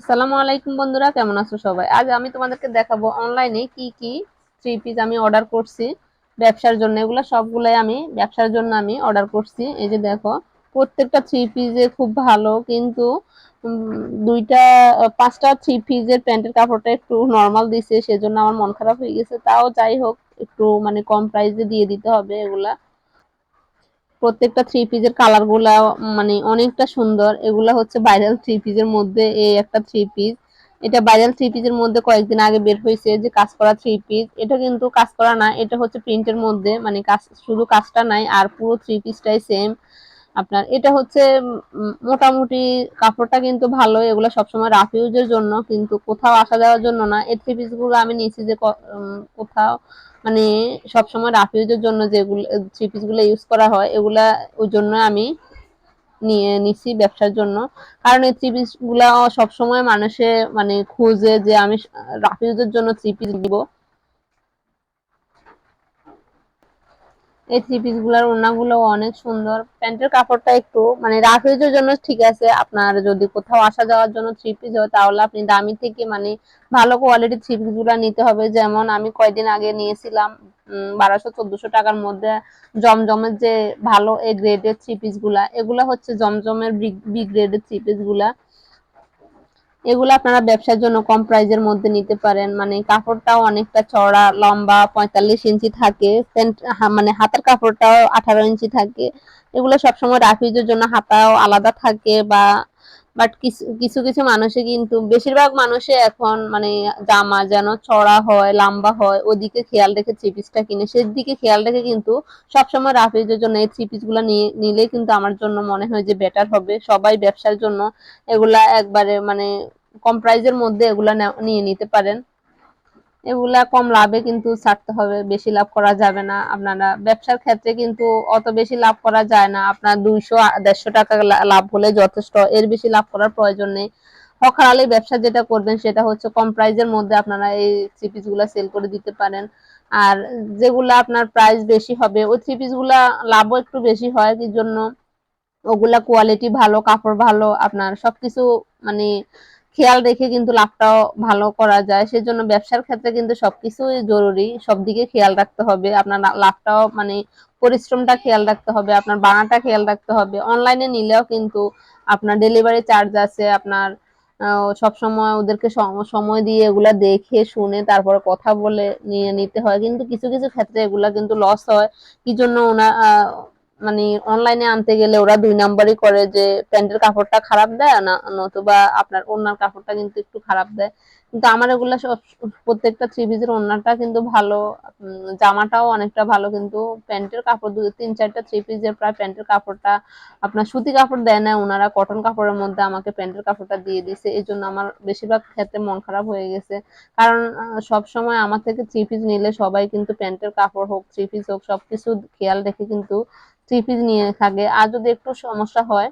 আসসালামু আলাইকুম বন্ধুরা, কেমন আছো সবাই? আজ আমি তোমাদেরকে দেখাবো অনলাইনে কি কি থ্রি পিস আমি অর্ডার করছি ব্যবসার জন্য। এগুলো সবগুলাই আমি ব্যবসার জন্য আমি অর্ডার করছি। এই যে দেখো, প্রত্যেকটা থ্রি পিসে খুব ভালো, কিন্তু দুইটা পাঁচটা থ্রি পিসের প্যান্টের কাপড়টা একটু নর্মাল দিছে, সেজন্য আমার মন খারাপ হয়ে গেছে। তাও যাই হোক, একটু মানে কম প্রাইসে দিয়ে দিতে হবে এগুলা। প্রত্যেকটা থ্রি পিসের কালার গুলা মানে অনেকটা সুন্দর। এগুলা হচ্ছে ভাইরাল থ্রি পিসের মধ্যে এই একটা থ্রি পিস। এটা ভাইরাল থ্রি পিসের মধ্যে কয়েকদিন আগে বের হয়েছে যে কাজ করা থ্রি পিস। এটা কিন্তু কাজ করা না, এটা হচ্ছে প্রিন্টের মধ্যে, মানে কাজ শুধু কাজটা নাই, আর পুরো থ্রি পিসটাই সেম। আপনার এটা হচ্ছে মোটামুটি কাপড়টা কিন্তু ভালো। এগুলো সবসময় রাফ ইউজের জন্য, কিন্তু কোথাও আসা যাওয়ার জন্য না। এই থ্রি পিস গুলো আমি নিয়েছি যে কোথাও মানে সবসময় রাফ ইউজের জন্য যেগুলো থ্রি পিস গুলো ইউজ করা হয়, এগুলা ওই জন্য আমি নিয়ে নিছি ব্যবসার জন্য। কারণ এই থ্রি পিস গুলা সবসময় মানুষে মানে খুঁজে যে আমি রাফ ইউজের জন্য থ্রি পিস দিব। এই থ্রি পিস গুলার ওড়নাগুলো অনেক সুন্দর। প্যান্টের কাপড়টা একটু মানে রাফ ইউজের জন্য ঠিক আছে। আপনার যদি কোথাও আসা যাওয়ার জন্য থ্রি পিস হয়, তাহলে আপনি দামি থেকে মানে ভালো কোয়ালিটির থ্রি পিস গুলা নিতে হবে। যেমন আমি কয়দিন আগে নিয়েছিলাম 1200-1400 টাকার মধ্যে জমজমের যে ভালো এ গ্রেডের থ্রি পিস গুলা। এগুলা হচ্ছে জমজমের বি গ্রেডের থ্রি পিস গুলা। এগুলো আপনারা ব্যবসার জন্য কম প্রাইজের মধ্যে নিতে পারেন। মানে কাপড়টাও অনেকটা চড়া, লম্বা 45 ইঞ্চি থাকে। মানে হাতার কাপড়টাও 18 ইঞ্চি থাকে। এগুলো সবসময় রাফিজের জন্য হাতাও আলাদা থাকে। বাট কিছু কিছু কিছু মানুষে, কিন্তু বেশিরভাগ মানুষে এখন মানে জামা যেন চড়া হয়, লম্বা হয়, ওদিকে খেয়াল রেখে থ্রি পিসটা কিনে। সেদিকে খেয়াল রেখে কিন্তু সবসময় রাফিজের জন্য এই থ্রি পিস গুলা নিলে কিন্তু আমার জন্য মনে হয় যে বেটার হবে। সবাই ব্যবসার জন্য এগুলা একবারে মানে কম প্রাইজের মধ্যে এগুলা নিয়ে নিতে পারেন। এগুলা কম লাভে কিন্তু ছাড়তে হবে, বেশি লাভ করা যাবে না। আপনারা ব্যবসার ক্ষেত্রে কিন্তু অত বেশি লাভ করা যায় না। আপনার 200-150 টাকা লাভ হলে যথেষ্ট, এর বেশি লাভ করার প্রয়োজন নেই। হকারালি ব্যবসা যেটা করবেন সেটা হচ্ছে কম প্রাইজের মধ্যে আপনারা এই থ্রি পিস গুলা সেল করে দিতে পারেন। আর যেগুলা আপনার প্রাইস বেশি হবে, ওই থ্রি পিস গুলা লাভও একটু বেশি হয়। কি জন্য? ওগুলা কোয়ালিটি ভালো, কাপড় ভালো, আপনার সবকিছু মানে খেয়াল রেখে কিন্তু লাভটাও ভালো করা যায়। সেজন্য ব্যবসার ক্ষেত্রে কিন্তু সবকিছুই জরুরি, সব দিকে খেয়াল রাখতে হবে। আপনার লাভটাও মানে পরিশ্রমটা খেয়াল রাখতে হবে, আপনার বানাটা খেয়াল রাখতে হবে। অনলাইনে নিলেও কিন্তু আপনার ডেলিভারি চার্জ আছে। আপনার সব সময় ওদেরকে সময় দিয়ে এগুলা দেখে শুনে তারপরে কথা বলে নিয়ে নিতে হয়। কিন্তু কিছু কিছু ক্ষেত্রে এগুলা কিন্তু লস হয়। কি জন্য? মানে অনলাইনে আনতে গেলে ওরা 2 নাম্বারই করে, যে প্যান্টের কাপড়টা খারাপ দেয় না, নতুবা আপনার ওড়নার কাপড়টা কিন্তু একটু খারাপ দেয়। কিন্তু আমার এগুলা সব প্রত্যেকটা থ্রি পিসের ওড়নাটা কিন্তু ভালো, জামাটাও অনেকটা ভালো। কিন্তু প্যান্টের কাপড় 3-4টা থ্রি পিসের প্রায় প্যান্টের কাপড়টা আপনার সুতি কাপড় দেয় না, ওনারা কটন কাপড়ের মধ্যে আমাকে প্যান্টের কাপড়টা দিয়ে দিছে। এই জন্য আমার বেশিরভাগ ক্ষেত্রে মন খারাপ হয়ে গেছে। কারণ সব সময় আমার থেকে থ্রি পিস নিলে সবাই কিন্তু প্যান্টের কাপড় হোক, থ্রি পিস হোক, সবকিছু খেয়াল রেখে কিন্তু থ্রি পিস নিয়ে থাকে। আর যদি একটু সমস্যা হয়,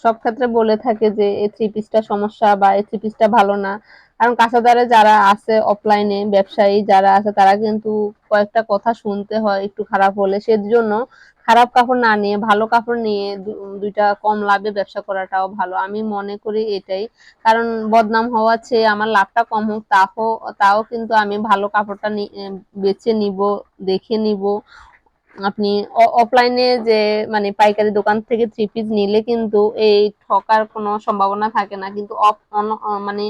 সব ক্ষেত্রে বলে থাকে যে এই থ্রি পিসটা সমস্যা বা এই থ্রি পিসটা ভালো না। কারণ কাঁচাদারে যারা আছে, অফলাইনে ব্যবসায়ী যারা আছে, তারা কিন্তু কয়েকটা কথা শুনতে হয় একটু খারাপ হলে। সেজন্য খারাপ কাপড় না নিয়ে ভালো কাপড় নিয়ে দুইটা কম লাভে ব্যবসা করাটাও ভালো, আমি মনে করি এটাই। কারণ বদনাম হওয়ার চেয়ে আমার লাভটা কম হোক, তাও তাও কিন্তু আমি ভালো কাপড়টা বেছে নিব, দেখে নিব। আপনি অফলাইনে যে মানে পাইকারি দোকান থেকে থ্রি পিস নিলে কিন্তু এই ঠকার কোনো সম্ভাবনা থাকে না। কিন্তু মানে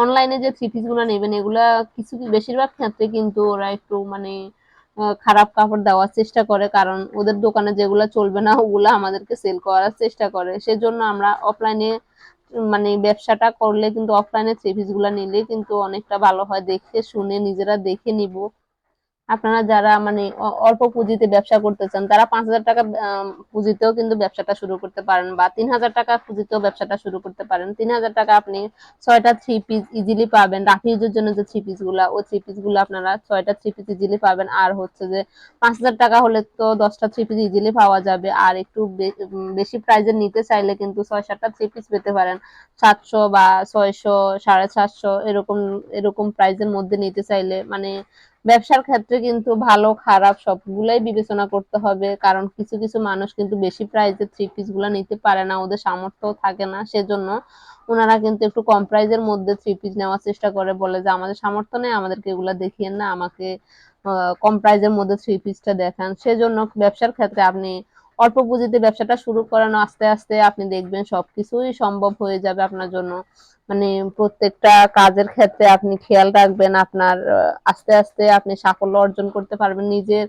অনলাইনে যে থ্রি পিস গুলো নেবেন, এগুলা কিছু বেশিরভাগ ক্ষেত্রে কিন্তু ওরা একটু মানে খারাপ কাপড় দেওয়ার চেষ্টা করে। কারণ ওদের দোকানে যেগুলা চলবে না ওগুলা আমাদেরকে সেল করার চেষ্টা করে। সেজন্য আমরা অফলাইনে মানে ব্যবসাটা করলে কিন্তু অফলাইনে থ্রি পিস গুলা নিলে কিন্তু অনেকটা ভালো হয়। দেখে শুনে নিজেরা দেখে নিব। আপনারা যারা মানে অল্প পুঁজিতে ব্যবসা করতে চান, তারা 5,000 টাকা পুঁজিতেও কিন্তু ব্যবসাটা শুরু করতে পারেন, বা 3,000 টাকা পুঁজিতেও ব্যবসাটা শুরু করতে পারেন। 3,000 টাকা আপনি 6টা থ্রি পিস ইজিলি পাবেন। রাফ ইউজের জন্য যে থ্রি পিস গুলা, ওই থ্রি পিস গুলো আপনারা 6টা থ্রি পিস ইজিলি পাবেন। আর হচ্ছে যে 5,000 টাকা হলে তো 10টা থ্রি পিস ইজিলি পাওয়া যাবে। আর একটু বেশি প্রাইজের নিতে চাইলে কিন্তু 6-7টা থ্রি পিস পেতে পারেন। 700 বা 600, 750 এরকম এরকম প্রাইজের মধ্যে নিতে চাইলে মানে ব্যবসার ক্ষেত্রে কিন্তু ভালো খারাপ সবগুলাই বিবেচনা করতে হবে, কারণ কিছু কিছু মানুষ কিন্তু বেশি প্রাইজের থ্রি পিস গুলা নিতে পারে না, ওদের সামর্থ্য থাকে না, সেজন্য ওনারা কিন্তু একটু কম প্রাইজের মধ্যে থ্রি পিস নেওয়ার চেষ্টা করে, বলে যে আমাদের সামর্থ্য নেই, আমাদেরকে এগুলা দেখিয়েন না, আমাকে কম প্রাইজের মধ্যে থ্রি পিসটা দেখান। সেজন্য ব্যবসার ক্ষেত্রে আপনি অল্প পুঁজিতে ব্যবসাটা শুরু করেন, আস্তে আস্তে আপনি দেখবেন সবকিছুই সম্ভব হয়ে যাবে আপনার জন্য। মানে প্রত্যেকটা কাজের ক্ষেত্রে আপনি খেয়াল রাখবেন, আপনার আস্তে আস্তে আপনি সাফল্য অর্জন করতে পারবেন। নিজের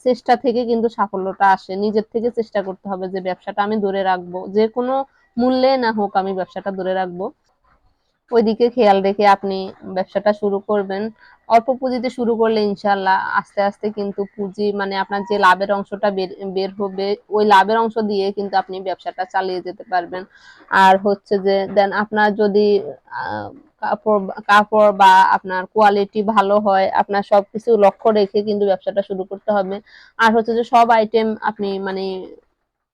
চেষ্টা থেকে কিন্তু সাফল্যটা আসে, নিজের থেকে চেষ্টা করতে হবে যে ব্যবসাটা আমি ধরে রাখবো, যে কোনো মূল্যে না হোক আমি ব্যবসাটা ধরে রাখবো। ওইদিকে খেয়াল রেখে আপনি ব্যবসাটা শুরু করবেন। অল্প পুঁজিতে শুরু করলে ইনশাল্লাহ আস্তে আস্তে কিন্তু পুঁজি মানে আপনার যে লাভের অংশটা বের হবে, ওই লাভের অংশ দিয়ে কিন্তু আপনি ব্যবসাটা চালিয়ে যেতে পারবেন। আর হচ্ছে যে দেন আপনার যদি কাপড় কাপড় বা আপনার কোয়ালিটি ভালো হয়, আপনার সবকিছু লক্ষ্য রেখে কিন্তু ব্যবসাটা শুরু করতে হবে। আর হচ্ছে যে সব আইটেম আপনি মানে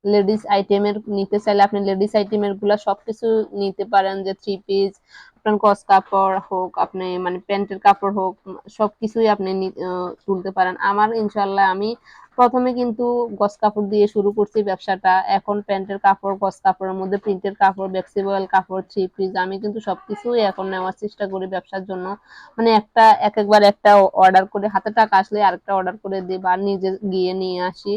লেডিস আইটেমের নিতে চাইলে আপনি লেডিস আইটেমের গুলা সবকিছু নিতে পারেন, যে থ্রি পিস, আপনার গস কাপড় হোক, আপনি মানে প্যান্টের কাপড় হোক, সবকিছুই আপনি তুলতে পারেন। আমার ইনশাল্লাহ আমি প্রথমে কিন্তু গস কাপড় দিয়ে শুরু করছি ব্যবসাটা, এখন প্যান্টের কাপড়, গস কাপড়ের মধ্যে প্রিন্টের কাপড়, ফ্লেক্সিবল কাপড়, থ্রি পিস আমি কিন্তু সবকিছুই এখন নেওয়ার চেষ্টা করি ব্যবসার জন্য। মানে একবার একটা অর্ডার করে হাতে টাকা আসলে আরেকটা অর্ডার করে দিই বা নিজে গিয়ে নিয়ে আসি।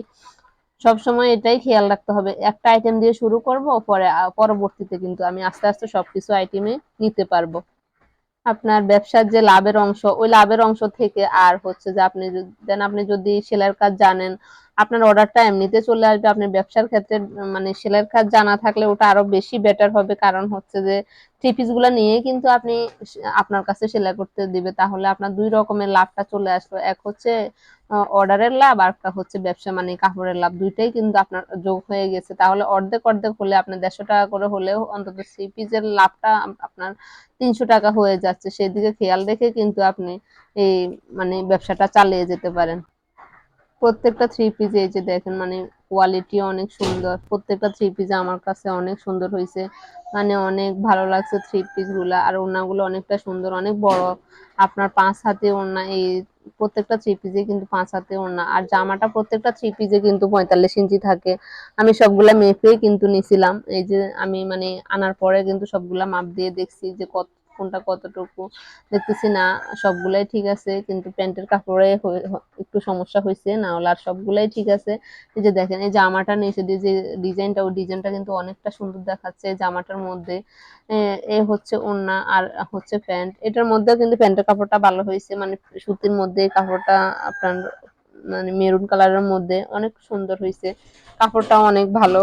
সবসময় এটাই খেয়াল রাখতে হবে, একটা আইটেম দিয়ে শুরু করব, পরে পরবর্তীতে কিন্তু আমি আস্তে আস্তে সবকিছু আইটেমে নিতে পারবো। আপনার ব্যবসার যে লাভের অংশ, ওই লাভের অংশ থেকে আর হচ্ছে যে আপনি যদি সেলাইয়ের কাজ জানেন, আপনার অর্ডারটা এমনিতে চলে আসবে। আপনি ব্যবসার ক্ষেত্রে মানে সেলাইয়ের কাজ জানা থাকলে ওটা আরো বেশি বেটার হবে, কারণ হচ্ছে যে থ্রি পিস গুলা নিয়ে কিন্তু আপনি আপনার কাছে সেলাই করতে দিবে, তাহলে আপনার দুই রকমের লাভটা চলে আসলো, এক হচ্ছে অর্ডারের লাভ, আর একটা হচ্ছে ব্যবসা মানে কাপড়ের লাভ, দুইটাই কিন্তু আপনার যোগ হয়ে গেছে। তাহলে অর্ধেক অর্ধেক হলে আপনার 150 টাকা করে হলেও অন্তত থ্রি পিসের লাভটা আপনার 300 টাকা হয়ে যাচ্ছে, সেদিকে খেয়াল রেখে কিন্তু আপনি এই মানে ব্যবসাটা চালিয়ে যেতে পারেন। প্রত্যেকটা থ্রি পিস এই যে দেখেন, মানে কোয়ালিটি অনেক সুন্দর, প্রত্যেকটা থ্রি পিস আমার কাছে অনেক সুন্দর হয়েছে, মানে অনেক ভালো লাগছে থ্রি পিস গুলা। আর ওড়নাগুলো অনেকটা সুন্দর, অনেক বড়, আপনার 5 হাতে ওড়না, এই প্রত্যেকটা থ্রি পিসে কিন্তু 5 হাতে ওড়না। আর জামাটা প্রত্যেকটা থ্রি পিসে কিন্তু 45 ইঞ্চি থাকে। আমি সবগুলা মেপেই কিন্তু নিছিলাম, এই যে আমি মানে আনার পরে কিন্তু সবগুলা মাপ দিয়ে দেখছি যে কোনটা কতটুকু, দেখতেছি না সবগুলাই ঠিক আছে, কিন্তু প্যান্টের কাপড়ে একটু সমস্যা হয়েছে, না হলে আর সবগুলাই ঠিক আছে। এই যে দেখেন এই জামাটা নিচে দিয়ে যে ডিজাইনটা, ওই ডিজাইনটা কিন্তু অনেকটা সুন্দর দেখাচ্ছে জামাটার মধ্যে। এ হচ্ছে ওড়না আর হচ্ছে প্যান্ট, এটার মধ্যেও কিন্তু প্যান্টের কাপড়টা ভালো হয়েছে, মানে সুতির মধ্যে কাপড়টা আপনার মানে মেরুন কালারের মধ্যে অনেক সুন্দর হয়েছে, কাপড়টাও অনেক ভালো।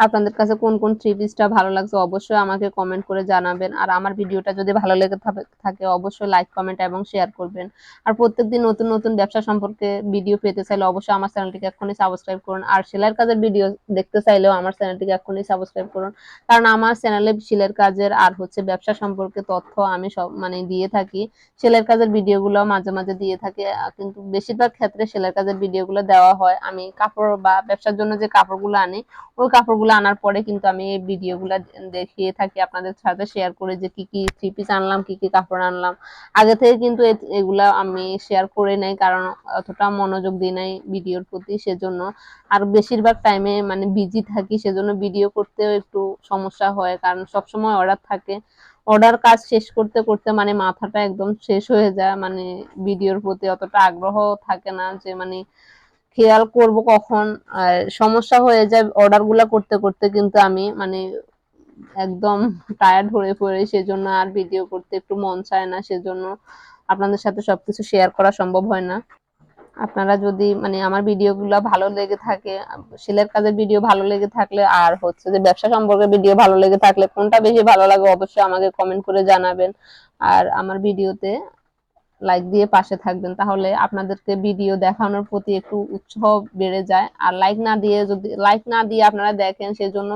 আপনাদের কাছে কোন কোন থ্রি পিসটা ভালো লাগছে অবশ্যই আমাকে কমেন্ট করে জানাবেন। আর আমার ভিডিওটা যদি ভালো লেগে থাকে অবশ্যই লাইক, কমেন্ট এবং শেয়ার করবেন। আর প্রত্যেকদিন নতুন নতুন ব্যবসা সম্পর্কে ভিডিও পেতে চাইলে অবশ্যই আমার চ্যানেলটিকে এক্ষুনি সাবস্ক্রাইব করুন। আর সেলাইয়ের কাজের ভিডিও দেখতে চাইলেও আমার চ্যানেলটিকে এক্ষুনি সাবস্ক্রাইব করুন, কারণ আমার চ্যানেলে সেলাইয়ের কাজের আর হচ্ছে ব্যবসা সম্পর্কে তথ্য আমি সব মানে দিয়ে থাকি। সেলাইয়ের কাজের ভিডিওগুলো মাঝে মাঝে দিয়ে থাকি, কিন্তু বেশিরভাগ ক্ষেত্রে সেলাইয়ের কাজের ভিডিওগুলো দেওয়া হয়। আমি কাপড় বা ব্যবসার জন্য যে কাপড়গুলো আনি, ওই কাপড়গুলো আনার পরে কিন্তু আমি এই ভিডিওগুলো দেখিয়ে থাকি, আপনাদের সাথে শেয়ার করে যে কি কি থ্রি পিস আনলাম, কি কি কাপড় আনলাম। আগে থেকে কিন্তু এগুলা আমি শেয়ার করে নাই, কারণ অতটা মনোযোগ দিই নাই ভিডিওর প্রতি, সেজন্য। আর বেশিরভাগ টাইমে মানে বিজি থাকি, সেজন্য ভিডিও করতেও একটু সমস্যা হয়, কারণ সবসময় অর্ডার থাকে। অর্ডার কাজ শেষ করতে করতে মানে মাথাটা একদম শেষ হয়ে যায়, মানে ভিডিওর প্রতি অতটা আগ্রহ থাকে না, যে মানে খেয়াল করব কখন। আর সমস্যা হয়ে যায় অর্ডার গুলা করতে করতে, কিন্তু আমি মানে একদম টায়ার্ড হয়ে পড়ি, সেজন্য আর ভিডিও করতে একটু মন চায় না, সেজন্য আপনাদের সাথে সবকিছু শেয়ার করা সম্ভব হয় না। আপনারা যদি মানে আমার ভিডিওগুলো ভালো লেগে থাকে, সেলের কাজের ভিডিও ভালো লেগে থাকলে আর হচ্ছে যে ব্যবসা সম্পর্কে ভিডিও ভালো লেগে থাকলে কোনটা বেশি ভালো লাগে অবশ্যই আমাকে কমেন্ট করে জানাবেন। আর আমার ভিডিওতে লাইক দিয়ে পাশে থাকবেন, তাহলে আপনাদেরকে ভিডিও দেখানোর প্রতি একটু উৎসাহ বেড়ে যায়। আর লাইক না দিয়ে আপনারা দেখেন, সেজন্য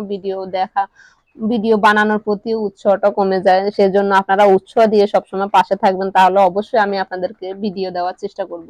ভিডিও বানানোর প্রতি উৎসাহটা কমে যায়, সেজন্য আপনারা উৎসাহ দিয়ে সবসময় পাশে থাকবেন, তাহলে অবশ্যই আমি আপনাদেরকে ভিডিও দেওয়ার চেষ্টা করব।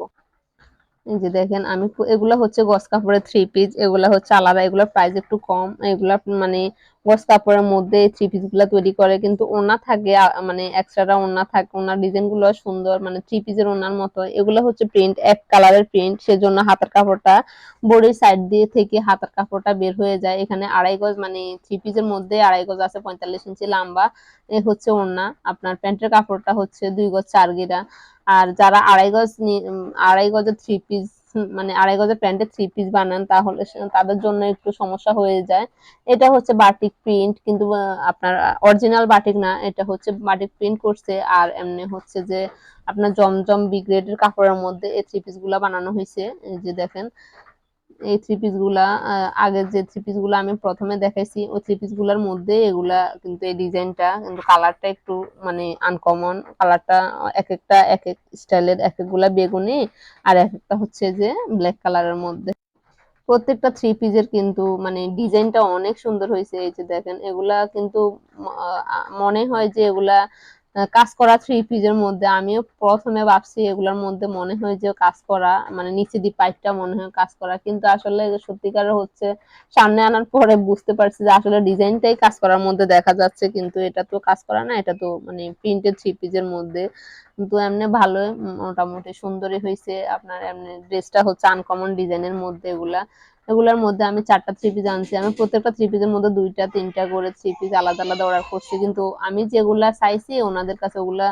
এই যে দেখেন আমি এগুলা হচ্ছে গস কাপড়ের থ্রি পিস, এগুলা হচ্ছে আলাদা, এগুলোর প্রাইস একটু কম। এগুলা মানে গস কাপড়ের মধ্যে থ্রি পিস গুলা তৈরি করে, কিন্তু ওড়না থাকে মানে এক্সট্রা ওড়না থাকে, ওড়নার ডিজাইন গুলো সুন্দর, মানে থ্রি পিসের ওড়নার মতো। এগুলো হচ্ছে প্রিন্ট, এক কালারের প্রিন্ট, সেজন্য হাতার কাপড়টা বডির সাইড দিয়ে থেকে হাতার কাপড়টা বের হয়ে যায়। এখানে 2.5 গজ, মানে থ্রি পিসের মধ্যে 2.5 গজ আছে, 45 ইঞ্চি লম্বা। এ হচ্ছে ওড়না। আপনার প্যান্টের কাপড়টা হচ্ছে 2 গজ 4 গিরা। আর যারা 2.5 গজ 2.5 গজের থ্রি পিস, মানে 2.5 গজের প্যান্টের থ্রি পিস বানান, তাহলে তাদের জন্য একটু সমস্যা হয়ে যায়। এটা হচ্ছে বাটিক প্রিন্ট, কিন্তু আপনার অরিজিনাল বাটিক না, এটা হচ্ছে বাটিক প্রিন্ট করছে। আর এমনি হচ্ছে যে আপনার জমজম বি গ্রেডের কাপড়ের মধ্যে এই থ্রি পিস গুলা বানানো হয়েছে। এই যে দেখেন এই থ্রি পিস গুলা, আগের যে থ্রি পিস গুলা আমি প্রথমে দেখাইছি ওই থ্রি পিস গুলার মধ্যে এগুলা, কিন্তু এই ডিজাইনটা কিন্তু কালারটা একটু মানে আনকমন কালারটা। এক একটা এক এক স্টাইলের, এক একগুলা বেগুনি আর এক একটা হচ্ছে যে ব্ল্যাক কালারের মধ্যে। প্রত্যেকটা থ্রি পিসের কিন্তু মানে ডিজাইনটা অনেক সুন্দর হয়েছে। এই যে দেখেন এগুলা কিন্তু মনে হয় যে এগুলা কাজ করা থ্রি পিসের মধ্যে। আমিও প্রথমে ভাবছি এগুলার মধ্যে মনে হয় যে কাজ করা, মানে নিচে দি পাইপটা মনে হয় কাজ করা, কিন্তু আসলে সত্যিকারের হচ্ছে সামনে আনার পরে বুঝতে পারছি যে আসলে ডিজাইনটাই কাজ করার মধ্যে দেখা যাচ্ছে, কিন্তু এটা তো কাজ করা না, এটা তো মানে প্রিন্টেড থ্রি পিসের মধ্যে। কিন্তু এমনি ভালোই, মোটামুটি সুন্দরই হয়েছে। আপনার এমনি ড্রেসটা হচ্ছে আনকমন ডিজাইনের মধ্যে। এগুলার মধ্যে আমি 4টা থ্রি পিস আনছি। আমি প্রত্যেকটা থ্রি পিসের মধ্যে 2টা 3টা করে থ্রি পিস আলাদা আলাদা অর্ডার করছি, কিন্তু আমি যেগুলা চাইছি ওনাদের কাছে ওগুলা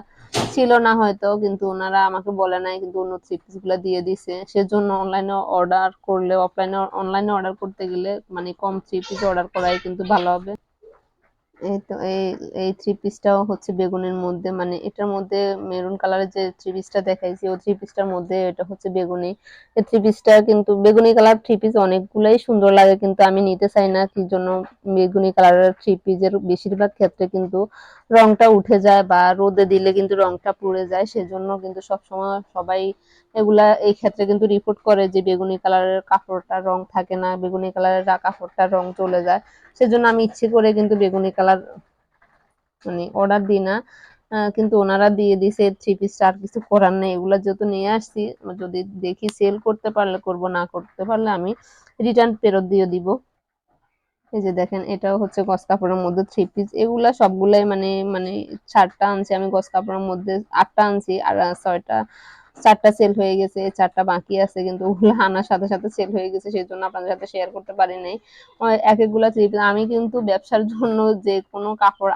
ছিল না হয়তো, কিন্তু ওনারা আমাকে বলে নাই, কিন্তু অন্য থ্রি পিস গুলা দিয়ে দিছে। সেজন্য অনলাইনে অর্ডার করলে, অনলাইনে অর্ডার করতে গেলে মানে কম থ্রি পিস অর্ডার করাই কিন্তু ভালো হবে। এই তো এই থ্রি পিসটাও হচ্ছে বেগুনের মধ্যে, মানে এটার মধ্যে মেরুন কালারের যে থ্রি পিসটা দেখাইছি ওই থ্রি পিসটার মধ্যে এটা হচ্ছে বেগুনি। এই থ্রি পিসটা কিন্তু বেগুনি কালার থ্রি পিস অনেকগুলাই সুন্দর লাগে, কিন্তু আমি নিতে চাই না। কি জন্য? বেগুনি কালারের থ্রি পিসের বেশিরভাগ ক্ষেত্রে কিন্তু রংটা উঠে যায়, বা রোদে দিলে কিন্তু রংটা পুড়ে যায়। সেজন্য কিন্তু সবসময় সবাই এগুলা এই ক্ষেত্রে কিন্তু রিপোর্ট করে যে বেগুনি কালারের কাপড়টার রং থাকে না, বেগুনি কালারের কাপড়টার রং চলে যায়। সেজন্য আমি ইচ্ছে করে কিন্তু বেগুনি কালার মানে অর্ডার দিই না। কিন্তু ওনারা দিয়ে দিছে থ্রি পিসটা, আর কিছু করার নেই। এগুলা যেহেতু নিয়ে আসছি, যদি দেখি সেল করতে পারলে করব, না করতে পারলে আমি রিটার্ন ফেরত দিয়ে দিব। এই যে দেখেন এটাও হচ্ছে গস কাপড়ের মধ্যে থ্রি পিস। এগুলা সবগুলাই মানে মানে 4টা আনছি আমি গস কাপড়ের মধ্যে, 8টা আনছি আর 6টা, 4টা সেল হয়ে গেছে, 4টা বাকি আছে, কিন্তু ওগুলো আনার সাথে সাথে সেল হয়ে গেছে, সেই জন্য আপনাদের সাথে শেয়ার করতে পারি নাই। এক একগুলা থ্রি পিস। আমি কিন্তু ব্যবসার জন্য যে কোনো কাপড়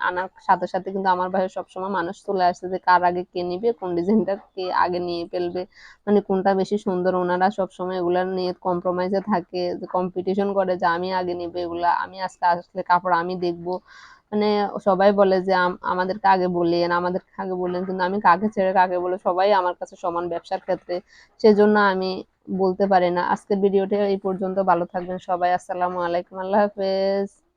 আনার সাথে সাথে কিন্তু আমার বাসায় সবসময় মানুষ চলে আসছে যে কার আগে কে নিবে, কোন ডিজাইনটা কে আগে নিয়ে ফেলবে, মানে কোনটা বেশি সুন্দর। ওনারা সবসময় এগুলা নিয়ে কম্প্রোমাইজে থাকে, যে কম্পিটিশন করে যে আমি আগে নিবো এগুলা, আমি আজকে আসলে কাপড় আমি দেখবো। মানে সবাই বলে যে আমাদেরকে আগে বললেন, আমাদেরকে আগে বললেন, কিন্তু আমি কাকে ছেড়ে কাকে বলে, সবাই আমার কাছে সমান ব্যবসার ক্ষেত্রে। সেজন্য আমি বলতে পারি না। আজকের ভিডিওটা এই পর্যন্ত। ভালো থাকবেন সবাই। আসসালামু আলাইকুম, আল্লাহ হাফেজ।